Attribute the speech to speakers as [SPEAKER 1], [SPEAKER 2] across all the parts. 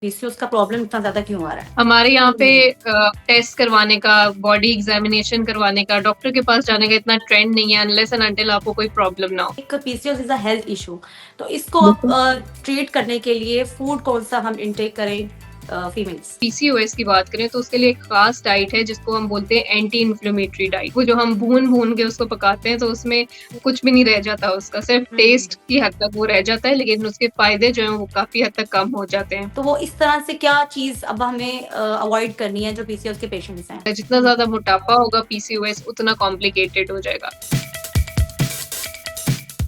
[SPEAKER 1] PCOS का problem इतना ज़्यादा क्यों आ रहा है?
[SPEAKER 2] हमारे यहाँ पे टेस्ट करवाने का, बॉडी एग्ज़ामिनेशन करवाने का, डॉक्टर के पास जाने का इतना ट्रेंड नहीं है अनलेस एंड अंटिल आपको कोई प्रॉब्लम ना हो।
[SPEAKER 1] एक PCOS is a health issue, तो इसको आप
[SPEAKER 2] बिल्कुल।
[SPEAKER 1] ट्रीट करने के लिए फूड कौन-सा हम इनटेक करें फीमेल्स?
[SPEAKER 2] पीसीओएस की बात करें तो उसके लिए एक ख़ास डाइट है जिसको हम बोलते हैं एंटी इन्फ्लेमेटरी डाइट। वो जो हम भून-भून के उसको पकाते हैं तो उसमें कुछ भी नहीं रह जाता उसका, सिर्फ़
[SPEAKER 1] हुँ।
[SPEAKER 2] टेस्ट की हद तक वो रह जाता है लेकिन उसके फ़ायदे जो हैं वो काफ़ी हद तक कम हो जाते हैं।
[SPEAKER 1] तो वो इस तरह से क्या चीज़ अब हमें अवॉइड करनी है जो पीसीओएस के पेशेंट्स हैं?
[SPEAKER 2] जितना ज़्यादा मोटापा होगा पीसीओएस उतना कॉम्प्लिकेटेड हो जाएगा।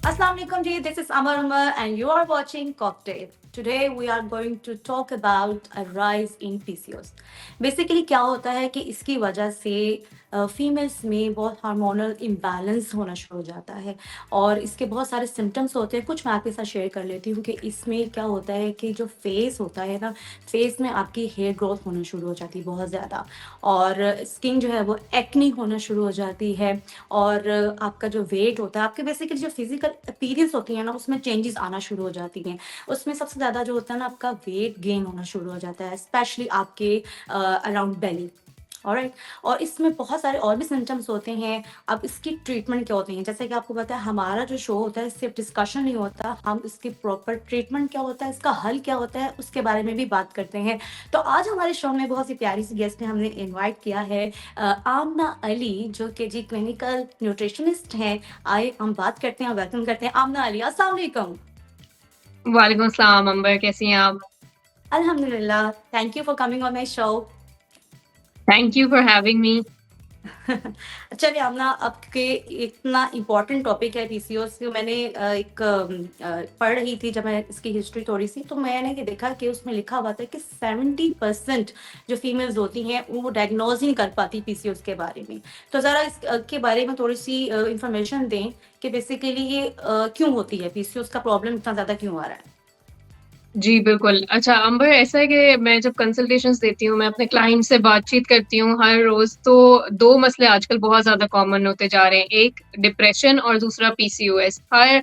[SPEAKER 1] Assalamu alaikum ji, this is Amar Umar and you are watching Cocktail. Today we are going to talk about a rise in PCOS. Basically क्या होता है कि इसकी वजह से फीमेल्स में बहुत हार्मोनल इम्बैलेंस होना शुरू हो जाता है और इसके बहुत सारे सिम्टम्स होते हैं। कुछ मैं आपके साथ शेयर कर लेती हूँ कि इसमें क्या होता है कि जो फेस होता है ना, फेस में आपकी हेयर ग्रोथ होना शुरू हो जाती है बहुत ज़्यादा, और स्किन जो है वो एक्नी होना शुरू हो जाती है, और आपका जो वेट होता है, आपके बेसिकली जो फिजिकल अपीयरेंस होती है ना, उसमें चेंजेस आना शुरू हो जाती हैं। उसमें सबसे ज़्यादा जो होता है ना, आपका वेट गेन होना शुरू हो जाता है, स्पेशली आपके अराउंड बेली। ऑलराइट। और इसमें बहुत सारे और भी सिम्टम्स होते हैं। अब इसकी ट्रीटमेंट क्या होती है, जैसे कि आपको पता है हमारा जो शो होता है सिर्फ डिस्कशन नहीं होता, हम इसकी प्रॉपर ट्रीटमेंट क्या होता है, इसका हल क्या होता है, उसके बारे में भी बात करते हैं। तो आज हमारे शो में बहुत सी प्यारी सी गेस्ट ने हमने इनवाइट किया है, आमना अली, जो कि जी क्लिनिकल न्यूट्रिशनिस्ट हैं। आइए हम बात करते हैं, वेलकम करते हैं आमना अली। अस्सलाम वालेकुम।
[SPEAKER 2] वालेकुम अस्सलाम अंबर, कैसी हैं आप?
[SPEAKER 1] अल्हम्दुलिल्लाह, thank you for coming on my show.
[SPEAKER 2] Thank you for having me.
[SPEAKER 1] चलिए आमना, आपके इतना इम्पोर्टेंट टॉपिक है पीसीओएस की। मैंने पढ़ रही थी जब मैं इसकी हिस्ट्री थोड़ी सी, तो मैंने ये देखा कि उसमें लिखा हुआ था कि 70% जो फीमेल्स होती हैं वो डायग्नोज ही नहीं कर पाती पीसीओएस के बारे में। तो ज़रा इस के बारे में थोड़ी सी इंफॉर्मेशन दें कि बेसिकली ये क्यों होती है, पीसीओएस का प्रॉब्लम इतना ज़्यादा क्यों आ रहा है?
[SPEAKER 2] जी, बिल्कुल। अच्छा अंबर, ऐसा है कि मैं जब कंसल्टेशंस देती हूँ, मैं अपने क्लाइंट से बातचीत करती हूँ हर रोज़, तो 2 मसले आजकल बहुत ज़्यादा कॉमन होते जा रहे हैं। एक डिप्रेशन और दूसरा पीसीओएस। हर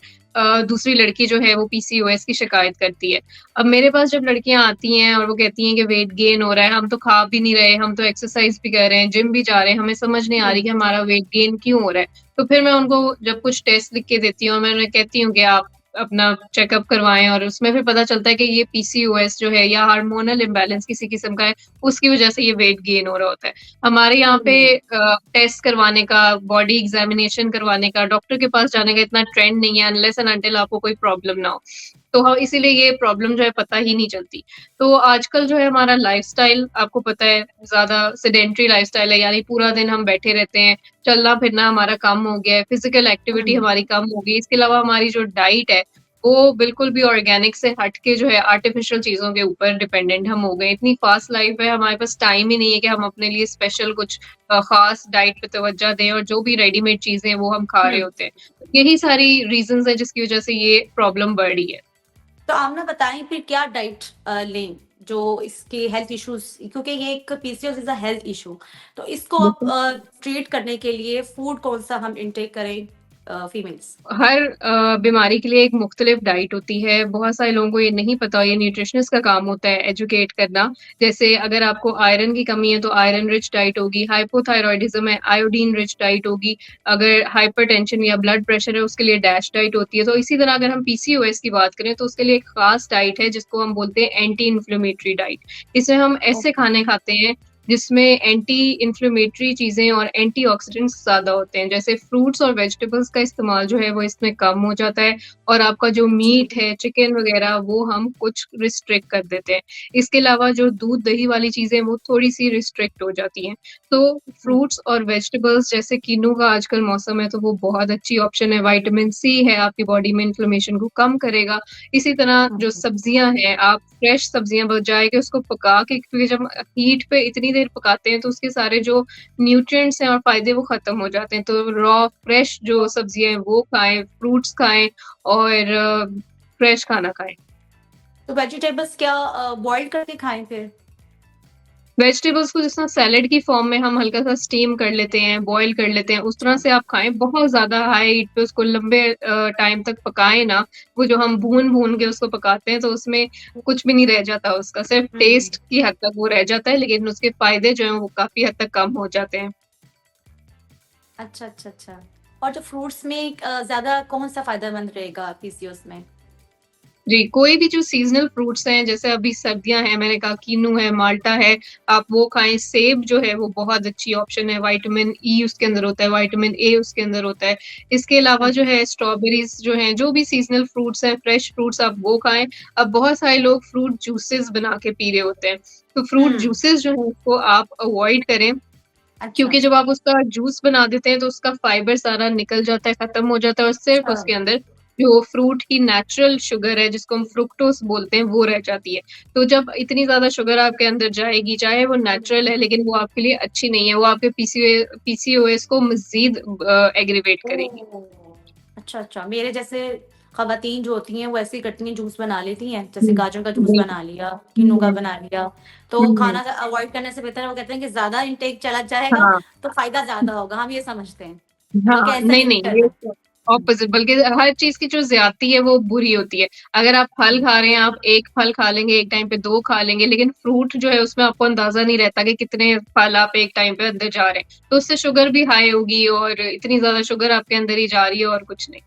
[SPEAKER 2] दूसरी लड़की जो है वो पीसीओएस की शिकायत करती है। अब मेरे पास जब लड़कियाँ आती हैं और वो कहती हैं कि वेट गेन हो रहा है, हम तो खा भी नहीं रहे, हम तो एक्सरसाइज़ भी कर रहे हैं, जिम भी जा रहे हैं, हमें समझ नहीं आ रही
[SPEAKER 1] हुँ।
[SPEAKER 2] कि हमारा वेट गेन क्यों हो रहा है। तो फिर मैं उनको जब कुछ टेस्ट लिख के देती हूँ और मैं उन्हें कहती हूँ कि आप अपना चेकअप करवाएँ और उसमें फिर पता चलता है कि ये पीसीओएस जो है या हार्मोनल इम्बैलेंस किसी किस्म का है, उसकी वजह से ये वेट गेन हो रहा होता है। हमारे यहाँ पे
[SPEAKER 1] हुँ।
[SPEAKER 2] टेस्ट करवाने का, बॉडी एग्ज़ामिनेशन करवाने का, डॉक्टर के पास जाने का इतना ट्रेंड नहीं है अनलेस एंड अंटिल आपको कोई प्रॉब्लम ना हो। तो ह इसीलिए ये प्रॉब्लम जो है पता ही नहीं चलती। तो आजकल जो है हमारा लाइफ़स्टाइल आपको पता है ज़्यादा सेडेंटरी लाइफ़स्टाइल है, यानी पूरा दिन हम बैठे रहते हैं, चलना-फिरना हमारा कम हो गया है, फिज़िकल एक्टिविटी
[SPEAKER 1] हुँ।
[SPEAKER 2] हमारी कम हो गई है। इसके अलावा हमारी जो डाइट है, वो बिल्कुल भी ऑर्गेनिक से हट के जो है आर्टिफ़िशियल चीज़ों के ऊपर डिपेंडेंट हम हो गए हैं। इतनी फ़ास्ट लाइफ़ है, हमारे पास टाइम ही नहीं है कि हम अपने लिए स्पेशल कुछ ख़ास डाइट पे तवज्जो दें और जो भी रेडीमेड चीज़ें हैं, वो हम खा रहे
[SPEAKER 1] हुँ।
[SPEAKER 2] होते हैं। यही सारी रीज़न्स हैं जिसकी वजह से ये प्रॉब्लम बढ़ रही है।
[SPEAKER 1] तो आप ना बताएँ फिर क्या डाइट लें जो इसके हेल्थ इश्यूज़, क्योंकि ये एक PCOS is a health issue, तो इसको आप
[SPEAKER 2] बिल्कुल।
[SPEAKER 1] ट्रीट करने के लिए फूड कौन-सा हम इनटेक करें फीमेल्स?
[SPEAKER 2] हर बीमारी के लिए एक मुख्तलिफ डाइट होती है। बहुत सारे लोगों को ये नहीं पता, ये न्यूट्रिशनिस्ट का काम होता है एजुकेट करना। जैसे अगर आपको आयरन की कमी है तो आयरन रिच डाइट होगी, हाइपोथायरॉयडिज़्म है, आयोडीन रिच डाइट होगी, अगर हाइपरटेंशन या ब्लड प्रेशर है उसके लिए डैश डाइट होती है। तो इसी तरह अगर हम पीसीओएस की बात करें तो उसके लिए एक ख़ास डाइट है जिसको हम बोलते हैं एंटी इन्फ्लेमेटरी डाइट। इसमें हम ऐसे
[SPEAKER 1] ओके।
[SPEAKER 2] खाने खाते हैं जिसमें एंटी इन्फ्लेमेटरी चीज़ें और एंटीऑक्सीडेंट्स ज़्यादा होते हैं। जैसे फ्रूट्स और वेजिटेबल्स का इस्तेमाल जो है वो इसमें कम हो जाता है और आपका जो
[SPEAKER 1] जी।
[SPEAKER 2] मीट है, चिकन वग़ैरह वो हम कुछ रिस्ट्रिक्ट कर देते हैं। इसके अलावा जो दूध-दही वाली चीज़ें वो थोड़ी-सी रिस्ट्रिक्ट हो जाती हैं। तो
[SPEAKER 1] हुँ।
[SPEAKER 2] फ्रूट्स और वेजिटेबल्स जैसे किन्नू का आजकल मौसम है तो वो बहुत अच्छी ऑप्शन है। विटामिन सी है, आपकी बॉडी में इन्फ्लेमेशन को कम करेगा। इसी तरह
[SPEAKER 1] हुँ।
[SPEAKER 2] जो सब्जियाँ हैं, आप फ्रेश सब्जियाँ बजाए कि उसको पका के, क्योंकि जब हीट पे इतनी देर पकाते हैं तो उसके सारे जो न्यूट्रिएंट्स हैं और फ़ायदे वो ख़त्म हो जाते हैं। तो रॉ फ्रेश जो सब्जियाँ हैं वो खाएँ, फ्रूट्स खाएँ और फ्रेश खाना खाएँ।
[SPEAKER 1] तो वेजिटेबल्स क्या बॉयल करके खाएँ फिर?
[SPEAKER 2] वेजिटेबल्स को जिस तरह सैलेड की फॉर्म में हम हल्का-सा स्टीम कर लेते हैं, बॉयल कर लेते हैं, उस तरह
[SPEAKER 1] अच्छा।
[SPEAKER 2] से आप खाएँ। बहुत ज़्यादा हाई हीट पे उसको लंबे टाइम तक पकाएँ ना, वो जो हम भून-भून के उसको पकाते हैं, तो उसमें कुछ भी नहीं रह जाता उसका, सिर्फ़
[SPEAKER 1] हुँ।
[SPEAKER 2] टेस्ट की हद तक वो रह जाता है, लेकिन उसके फ़ायदे जो हैं, वो काफ़ी हद तक कम हो जाते हैं।
[SPEAKER 1] अच्छा, अच्छा, अच्छा। और जो फ्रूट्स में ज़्यादा कौन-सा फ़ायदेमंद रहेगा पीसीओएस में?
[SPEAKER 2] जी, कोई भी जो सीज़नल फ्रूट्स हैं, जैसे अभी सर्दियाँ हैं, मैंने कहा कीनू है, माल्टा है, आप वो खाएँ। सेब जो है, वो बहुत अच्छी ऑप्शन है, विटामिन ई उसके अंदर होता है, विटामिन ए उसके अंदर होता है। इसके अलावा
[SPEAKER 1] हुँ,
[SPEAKER 2] जो है स्ट्रॉबेरीज़ जो हैं, जो भी सीज़नल फ्रूट्स हैं, फ्रेश फ्रूट्स आप वो खाएँ। अब बहुत सारे लोग फ्रूट जूसेस बना के पी रहे होते हैं, तो फ्रूट
[SPEAKER 1] हुँ।
[SPEAKER 2] जूसेस जो हैं, उसको आप अवॉइड करें,
[SPEAKER 1] अच्छा,
[SPEAKER 2] क्योंकि जब आप उसका जूस बना देते हैं, तो उसका फाइबर सारा निकल जाता है, खत्म हो जाता है और सिर्फ़
[SPEAKER 1] अच्छा।
[SPEAKER 2] उसके अंदर जो फ्रूट की नेचुरल शुगर है, जिसको हम फ्रुक्टोज़ बोलते हैं, वो रह जाती है। तो जब इतनी ज़्यादा शुगर आपके अंदर जाएगी, चाहे वो नेचुरल है, लेकिन वो आपके लिए अच्छी नहीं है, वो आपके पीसीओएस को मज़ीद एग्रीवेट करेगी।
[SPEAKER 1] ओह! अच्छा, अच्छा। मेरे जैसे ख़वातीन जो होती हैं, वो ऐसे ही करती हैं, जूस बना लेती हैं। जैसे
[SPEAKER 2] हुँ,
[SPEAKER 1] गाजर का जूस
[SPEAKER 2] बिल्कुल।
[SPEAKER 1] बना लिया, किन्नू का
[SPEAKER 2] हुँ,
[SPEAKER 1] बना लिया। तो
[SPEAKER 2] हुँ,
[SPEAKER 1] खाना अवॉइड करने से बेहतर है वो कहते हैं कि ज़्यादा इंटेक चला जाएगा,
[SPEAKER 2] हाँ।
[SPEAKER 1] तो फ़ायदा ज़्यादा होगा। हम ये समझते हैं, बल्कि
[SPEAKER 2] हाँ,
[SPEAKER 1] ऐसा
[SPEAKER 2] नहीं,
[SPEAKER 1] नहीं
[SPEAKER 2] नहीं,
[SPEAKER 1] करना।
[SPEAKER 2] ये तो
[SPEAKER 1] हुँ,
[SPEAKER 2] ऑपोज़िट, बल्कि हर चीज़ की जो ज़्यादती है वो बुरी होती है। अगर आप फल
[SPEAKER 1] हुँ।
[SPEAKER 2] खा रहे हैं, आप 1 फल खा लेंगे, एक टाइम पे 2 खा लेंगे, लेकिन फ्रूट जो है उसमें आपको अंदाज़ा नहीं रहता कि कितने फल आप एक टाइम पे अंदर जा रहे हैं। तो उससे शुगर भी हाई होगी और इतनी ज़्यादा शुगर आपके अंदर ही जा रही है और कुछ नहीं।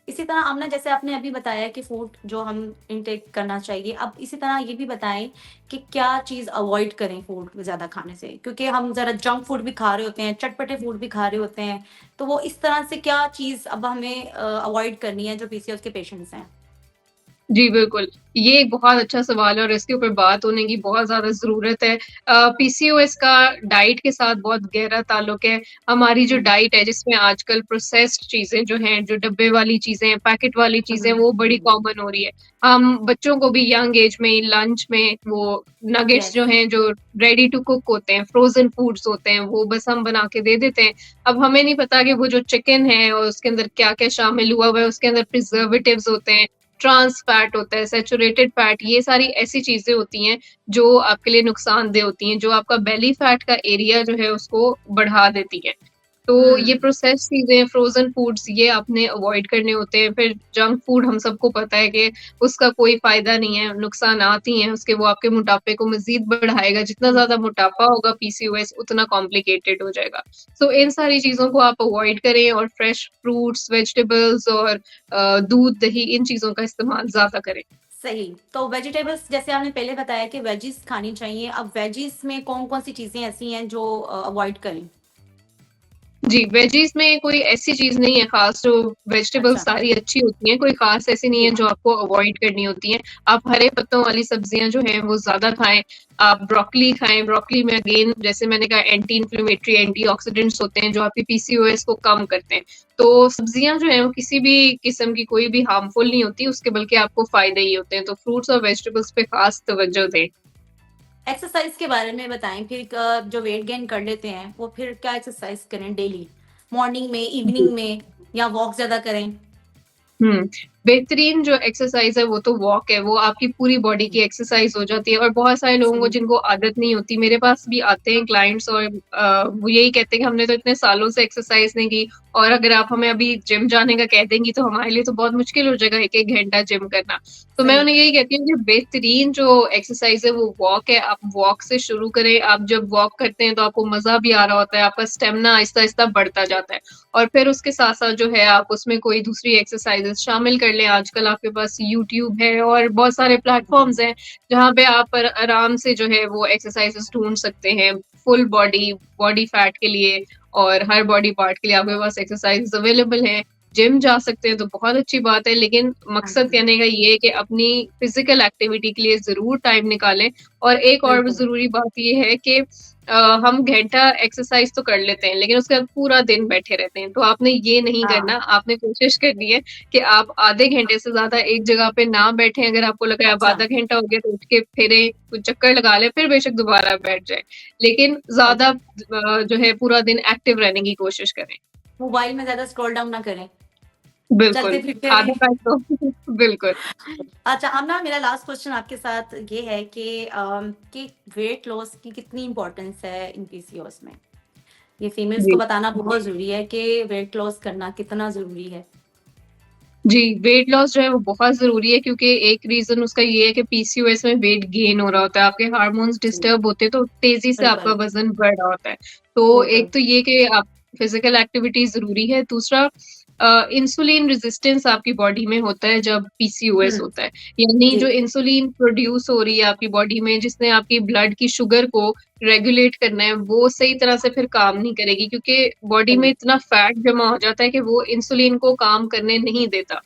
[SPEAKER 1] इसी तरह आमना जैसे आपने अभी बताया कि फूड जो हम इनटेक करना चाहिए, अब इसी तरह ये भी बताएँ कि क्या चीज़ अवॉइड करें फूड ज़्यादा खाने से? क्योंकि हम ज़रा जंक फूड भी खा रहे होते हैं, चटपटे फूड भी खा रहे होते हैं, तो वो इस तरह से क्या चीज़ अब हमें अवॉइड करनी है जो पीसीओएस के पेशेंट्स हैं?
[SPEAKER 2] जी, बिल्कुल। ये एक बहुत अच्छा सवाल है और इसके ऊपर बात होने की बहुत ज़्यादा ज़रूरत है। पीसीओएस का डाइट के साथ बहुत गहरा ताल्लुक है। हमारी जो
[SPEAKER 1] हुँ,
[SPEAKER 2] डाइट है जिसमें आजकल प्रोसेस्ड चीज़ें जो हैं, जो डब्बे वाली चीज़ें हैं, पैकेट वाली चीज़ें
[SPEAKER 1] हुँ,
[SPEAKER 2] वो बड़ी कॉमन हो रही है। हम बच्चों को भी यंग एज में लंच में वो नगेट्स
[SPEAKER 1] येस,
[SPEAKER 2] जो हैं, जो रेडी टू कुक होते हैं, फ्रोज़न फूड्स होते हैं, वो बस हम बना के दे देते हैं। अब हमें नहीं पता कि वो जो चिकन है और उसके अंदर क्या-क्या शामिल हुआ हुआ है, उसके अंदर प्रिज़र्वेटिव्स होते हैं, ट्रांस फैट होता है, सैचुरेटेड फैट, ये सारी ऐसी चीज़ें होती हैं, जो आपके लिए नुकसानदेह होती हैं, जो आपका बेली फैट का एरिया जो है उसको बढ़ा देती हैं। तो ये
[SPEAKER 1] हुँ।
[SPEAKER 2] प्रोसेस्ड चीज़ें, फ्रोज़न फूड्स ये आपने अवॉइड करने होते हैं। फिर जंक फूड हम सबको पता है कि उसका कोई फ़ायदा नहीं है, नुकसानात ही हैं उसके, वो आपके मोटापे को मज़ीद बढ़ाएगा। जितना
[SPEAKER 1] हुँ,
[SPEAKER 2] ज़्यादा मोटापा होगा पीसीओएस उतना कॉम्प्लिकेटेड हो जाएगा। सो इन सारी चीज़ों को आप अवॉइड करें और फ्रेश फ्रूट्स, वेजिटेबल्स और दूध, दही इन चीज़ों का इस्तेमाल ज़्यादा करें।
[SPEAKER 1] सही। तो वेजिटेबल्स जैसे आपने पहले बताया कि वेजिस खानी चाहिए, अब वेजिस में कौन-कौन सी चीज़ें ऐसी हैं जो अवॉइड करें?
[SPEAKER 2] जी, वेजीज़ में कोई ऐसी चीज़ नहीं है ख़ास, जो वेजिटेबल्स
[SPEAKER 1] अच्छा,
[SPEAKER 2] सारी अच्छी होती हैं, कोई ख़ास ऐसी नहीं है
[SPEAKER 1] जी।
[SPEAKER 2] जो आपको अवॉइड करनी होती हैं। आप हरे पत्तों वाली सब्ज़ियाँ जो हैं वो ज़्यादा खाएँ, आप ब्रोकोली खाएँ, ब्रोकोली में अगेन जैसे मैंने कहा एंटी इन्फ्लेमेटरी, एंटीऑक्सीडेंट्स होते हैं जो आपके पीसीओएस को कम करते हैं। तो सब्ज़ियाँ जो हैं वो किसी भी किस्म की कोई भी हार्मफुल नहीं होती, उसके बल्कि आपको फ़ायदे ही होते हैं। तो फ्रूट्स और वेजिटेबल्स पे ख़ास तवज्जो दें।
[SPEAKER 1] एक्सरसाइज़ के बारे में बताएँ फिर जो वेट गेन कर लेते हैं, वो फिर क्या एक्सरसाइज़ करें डेली? मॉर्निंग में,
[SPEAKER 2] जी।
[SPEAKER 1] इवनिंग में या वॉक ज़्यादा करें?
[SPEAKER 2] हुँ। बेहतरीन जो एक्सरसाइज़ है वो तो वॉक है, वो आपकी पूरी बॉडी की एक्सरसाइज़ हो जाती है और बहुत सारे लोगों को
[SPEAKER 1] सही।
[SPEAKER 2] जिनको आदत नहीं होती, मेरे पास भी आते हैं क्लाइंट्स और वो यही कहते हैं कि हमने तो इतने सालों से एक्सरसाइज़ नहीं की और अगर आप हमें अभी जिम जाने का कह देंगी तो हमारे लिए तो बहुत मुश्किल हो जाएगा 1-1 घंटा जिम करना। तो मैं
[SPEAKER 1] सही।
[SPEAKER 2] उन्हें यही कहती हूँ कि बेहतरीन जो एक्सरसाइज़ है वो वॉक है, आप वॉक से शुरू करें, आप जब वॉक करते हैं तो आपको मज़ा भी आ रहा होता है, आपका स्टेमिना आहिस्ता-आहिस्ता बढ़ता जाता है। और फिर उसके साथ-साथ जो है आप उसमें कोई दूसरी एक्सरसाइज़ेज़ शामिल कर लें। आजकल आपके पास यूट्यूब है और बहुत सारे प्लेटफ़ॉर्म्स हैं, जहाँ पे आप आराम से जो है वो एक्सरसाइज़ेज़ ढूँढ सकते हैं। फुल बॉडी, बॉडी फैट के लिए और हर बॉडी पार्ट के लिए आपके पास एक्सरसाइज़ेज़ अवेलेबल हैं। जिम जा सकते हैं तो बहुत अच्छी बात है, लेकिन
[SPEAKER 1] हाँ
[SPEAKER 2] मकसद
[SPEAKER 1] जी,
[SPEAKER 2] कहने का ये है कि अपनी फ़िज़िकल एक्टिविटी के लिए ज़रूर टाइम निकालें और एक और
[SPEAKER 1] बिल्कुल।
[SPEAKER 2] ज़रूरी बात ये है कि हम घंटा एक्सरसाइज़ तो कर लेते हैं, लेकिन उसके बाद पूरा दिन बैठे रहते हैं। तो आपने ये नहीं करना,
[SPEAKER 1] हाँ,
[SPEAKER 2] आपने कोशिश करनी है कि आप आधे घंटे से ज़्यादा एक जगह पे ना बैठें। अगर आपको लगा है अब
[SPEAKER 1] अच्छा।
[SPEAKER 2] आधा घंटा हो गया तो उठ के फिरें, कुछ चक्कर लगा लें, फिर बेशक दोबारा बैठ जाएँ। लेकिन ज़्यादा जो है पूरा दिन एक्टिव रहने की कोशिश करें।
[SPEAKER 1] मोबाइल में ज़्यादा स्क्रॉल डाउन ना करें।
[SPEAKER 2] बिल्कुल,
[SPEAKER 1] चलते-फिरते
[SPEAKER 2] आधा
[SPEAKER 1] में।
[SPEAKER 2] पैक तो बिल्कुल।
[SPEAKER 1] अच्छा, अब ना मेरा लास्ट क्वेश्चन आपके साथ ये है कि वेट लॉस की कितनी इम्पोर्टेंस है इन पीसीओएस में? ये फीमेल्स को
[SPEAKER 2] जी।
[SPEAKER 1] बताना बहुत ज़रूरी है कि वेट लॉस करना कितना ज़रूरी है।
[SPEAKER 2] जी, वेट लॉस जो है वो बहुत ज़रूरी है क्योंकि एक रीज़न उसका ये है कि पीसीओएस में वेट गेन हो रहा होता है, आपके हार्मोन्स
[SPEAKER 1] जी,
[SPEAKER 2] डिस्टर्ब होते हैं तो तेज़ी से आपका
[SPEAKER 1] बिल्कुल,
[SPEAKER 2] वज़न बढ़ रहा होता है। तो
[SPEAKER 1] बिल्कुल।
[SPEAKER 2] एक तो ये कि आप फिज़िकल एक्टिविटी ज़रूरी है, दूसरा इंसुलिन रेज़िस्टेंस आपकी बॉडी में होता है जब पीसीओएस
[SPEAKER 1] हुँ,
[SPEAKER 2] होता है। यानी
[SPEAKER 1] जी,
[SPEAKER 2] जो इंसुलिन प्रोड्यूस हो रही है आपकी बॉडी में जिसने आपकी ब्लड की शुगर को रेगुलेट करना है, वो सही तरह से फिर काम नहीं करेगी क्योंकि बॉडी में
[SPEAKER 1] हुँ,
[SPEAKER 2] इतना फैट जमा हो जाता है कि वो इंसुलिन को काम करने नहीं देता।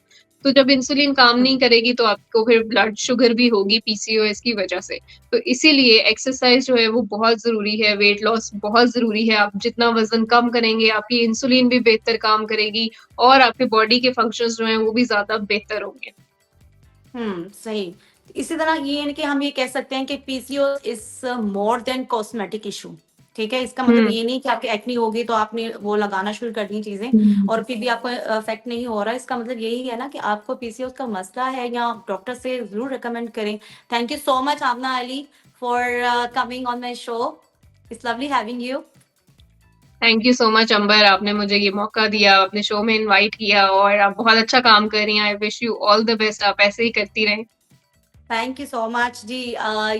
[SPEAKER 2] तो जब इंसुलिन काम
[SPEAKER 1] हुँ,
[SPEAKER 2] नहीं करेगी तो आपको फिर ब्लड शुगर भी होगी पीसीओएस की वजह से। तो इसीलिए एक्सरसाइज़ जो है वो बहुत ज़रूरी है, वेट लॉस बहुत ज़रूरी है। आप जितना वज़न कम करेंगे, आपकी इंसुलिन भी बेहतर काम करेगी और आपके बॉडी के फंक्शंस जो हैं वो भी ज़्यादा बेहतर होंगे।
[SPEAKER 1] सही। इसी तरह ये है कि हम ये कह सकते हैं कि PCOS is more than cosmetic issue, ठीक है? इसका मतलब
[SPEAKER 2] हुँ,
[SPEAKER 1] ये नहीं कि आपकी एक्ने होगी तो आपने वो लगाना शुरू कर दी चीज़ें
[SPEAKER 2] हुँ।
[SPEAKER 1] और फिर भी आपको इफ़ेक्ट नहीं हो रहा है। इसका मतलब यही है ना कि आपको पीसीओएस का मसला है या आप डॉक्टर से ज़रूर रिकमेंड करें। Thank you so much Amna Ali for coming on my show. It's lovely having you.
[SPEAKER 2] Thank you so much Amber, आपने मुझे ये मौका दिया, अपने शो में इनवाइट किया और आप बहुत अच्छा काम कर रही हैं। I wish you all the best, आप ऐसे ही करती रहें।
[SPEAKER 1] थैंक यू सो मच जी।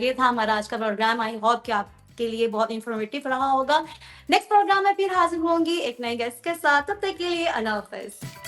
[SPEAKER 1] ये था हमारा आज का प्रोग्राम। आई होप कि आपके लिए बहुत इन्फॉर्मेटिव रहा होगा। नेक्स्ट प्रोग्राम में फिर हाजिर होंगी एक नए गेस्ट के साथ। तब तक के लिए अल्लाह हाफ़िज़।